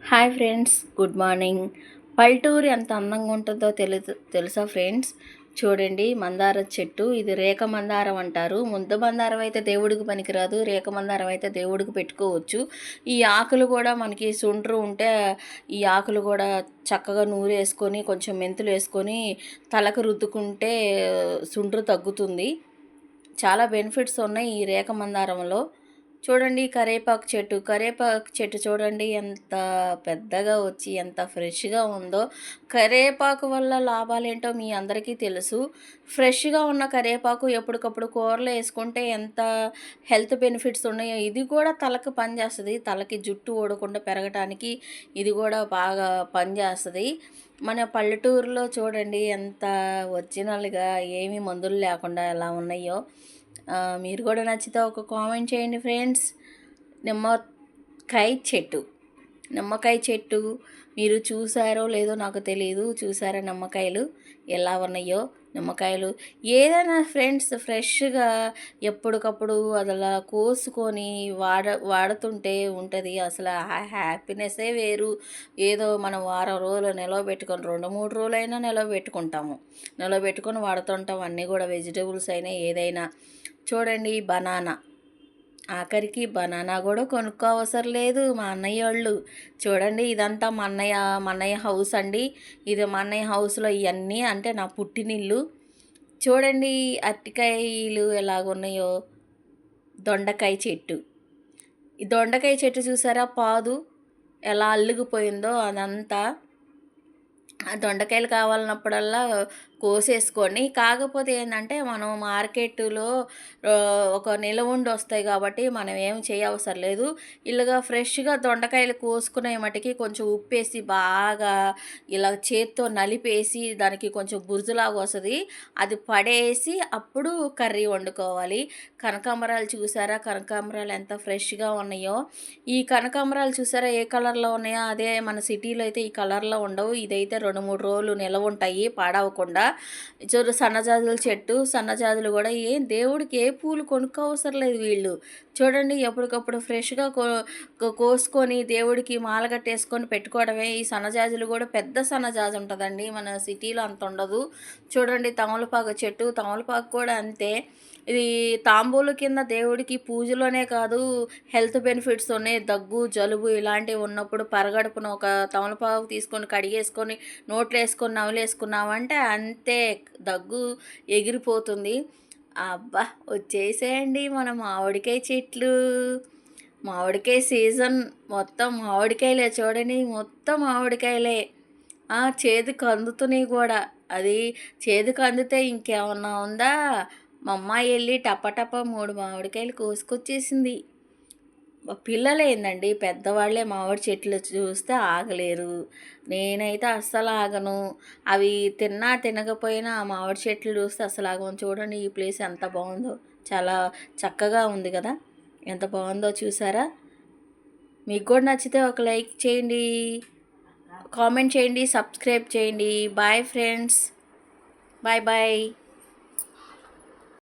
Hi friends, good morning. పల్లెటూరు ఎంత అందంగా ఉంటుందో తెలుసా ఫ్రెండ్స్? చూడండి, మందార చెట్టు. ఇది రేఖ మందారం అంటారు. ముద్ద మందారం అయితే దేవుడికి పనికిరాదు, రేఖ మందారం అయితే దేవుడికి పెట్టుకోవచ్చు. ఈ ఆకులు కూడా మనకి సుండ్రు ఉంటే ఈ ఆకులు కూడా చక్కగా నూరేసుకొని కొంచెం మెంతులు వేసుకొని తలకు రుద్దుకుంటే సుండ్రు తగ్గుతుంది. చాలా బెనిఫిట్స్ ఉన్నాయి ఈ రేఖ మందారంలో. చూడండి, కరేపాకు చెట్టు చూడండి ఎంత పెద్దగా వచ్చి ఎంత ఫ్రెష్గా ఉందో. కరేపాకు వల్ల లాభాలేంటో మీ అందరికీ తెలుసు. ఫ్రెష్గా ఉన్న కరేపాకు ఎప్పటికప్పుడు కూరలో వేసుకుంటే ఎంత హెల్త్ బెనిఫిట్స్ ఉన్నాయో. ఇది కూడా తలకు పనిచేస్తుంది. తలకి జుట్టు ఊడకుండా పెరగటానికి ఇది కూడా బాగా పనిచేస్తుంది. మన పల్లెటూరులో చూడండి ఎంత ఒరిజినల్గా ఏమీ మందులు లేకుండా ఎలా ఉన్నాయో. మీరు కూడా నచ్చితే ఒక కామెంట్ చేయండి ఫ్రెండ్స్. నిమ్మకాయ చెట్టు మీరు చూసారో లేదో నాకు తెలియదు. చూసారా నిమ్మకాయలు ఎలా ఉన్నాయో? నిమ్మకాయలు ఏదైనా ఫ్రెండ్స్ ఫ్రెష్గా ఎప్పటికప్పుడు అదలా కోసుకొని వాడుతుంటే ఉంటుంది. అసలు ఆ హ్యాపీనెస్సే వేరు. ఏదో మనం వారం రోజులు నిలవ పెట్టుకొని 2-3 రోజులైనా నిలవ పెట్టుకొని వాడుతుంటాం. అన్నీ కూడా వెజిటేబుల్స్ అయినా ఏదైనా. చూడండి, ఆఖరికి బనానా కూడా కొనుక్కోవసరం లేదు మా అన్నయ్య వాళ్ళు. చూడండి, ఇదంతా మా అన్నయ్య హౌస్ అండి. ఇది మా అన్నయ్య హౌస్లో ఇవన్నీ అంటే నా పుట్టినిల్లు. చూడండి అరటికాయలు ఎలాగున్నాయో. ఈ దొండకాయ చెట్టు చూసారా? పాదు ఎలా అల్లుకుపోయిందో అదంతా. ఆ దొండకాయలు కావాలన్నప్పుడల్లా కోసేసుకొని, కాకపోతే ఏంటంటే మనం మార్కెట్లో ఒక నిలవుండి వస్తాయి కాబట్టి మనం ఏం చేయవసరం లేదు. ఇలాగా ఫ్రెష్గా దొండకాయలు కోసుకునే మటుకి కొంచెం ఉప్పేసి బాగా ఇలా చేత్తో నలిపేసి దానికి కొంచెం బురుజులాగా వస్తుంది. అది పడేసి అప్పుడు కర్రీ వండుకోవాలి. కనకాంబరాలు చూసారా? కనకాంబరాలు ఎంత ఫ్రెష్గా ఉన్నాయో. ఈ కనకాంబరాలు చూసారా ఏ కలర్లో ఉన్నాయో? అదే మన సిటీలో అయితే ఈ కలర్లో ఉండవు. ఇదైతే 2-3 రోజులు నిలవ ఉంటాయి పాడవకుండా. చూడు, సన్నజాజులు కూడా దేవుడికి ఏ పూలు కొనుక్కోవసరం లేదు వీళ్ళు. చూడండి, ఎప్పటికప్పుడు ఫ్రెష్గా కోసుకొని దేవుడికి మాల కట్టేసుకొని పెట్టుకోవడమే. ఈ సన్నజాజులు కూడా పెద్ద సన్నజాజు ఉంటుందండి, మన సిటీలో అంత ఉండదు. చూడండి, తమలపాకు కూడా అంతే. ఇది తాంబూలు కింద దేవుడికి పూజలోనే కాదు, హెల్త్ బెనిఫిట్స్ ఉన్నాయి. దగ్గు జలుబు ఇలాంటివి ఉన్నప్పుడు పరగడుపున ఒక తమలపాకు తీసుకొని కడిగేసుకొని నోట్లో వేసుకొని నవలేసుకున్నామంటే అంతే, దగ్గు ఎగిరిపోతుంది. అబ్బా, వచ్చేసేయండి మన మామిడికాయ చెట్లు. మామిడికాయ సీజన్ మొత్తం మామిడికాయలే. చూడండి, మొత్తం మామిడికాయలే. చేదుకు అందుతున్నాయి కూడా. అది చేదుకు అందితే ఇంకేమన్నా ఉందా? మా అమ్మాయి వెళ్ళి టపటప 3 మామిడికాయలు కోసుకొచ్చేసింది. పిల్లలేందండి, పెద్దవాళ్ళే మామిడి చెట్లు చూస్తే ఆగలేరు. నేనైతే అస్సలు ఆగను. అవి తినకపోయినా ఆ మామిడి చెట్లు చూస్తే అసలు ఆగను. చూడండి, ఈ ప్లేస్ ఎంత బాగుందో. చాలా చక్కగా ఉంది కదా, ఎంత బాగుందో చూసారా? మీకు కూడా నచ్చితే ఒక లైక్ చేయండి, కామెంట్ చేయండి, సబ్స్క్రైబ్ చేయండి. Bye friends, bye.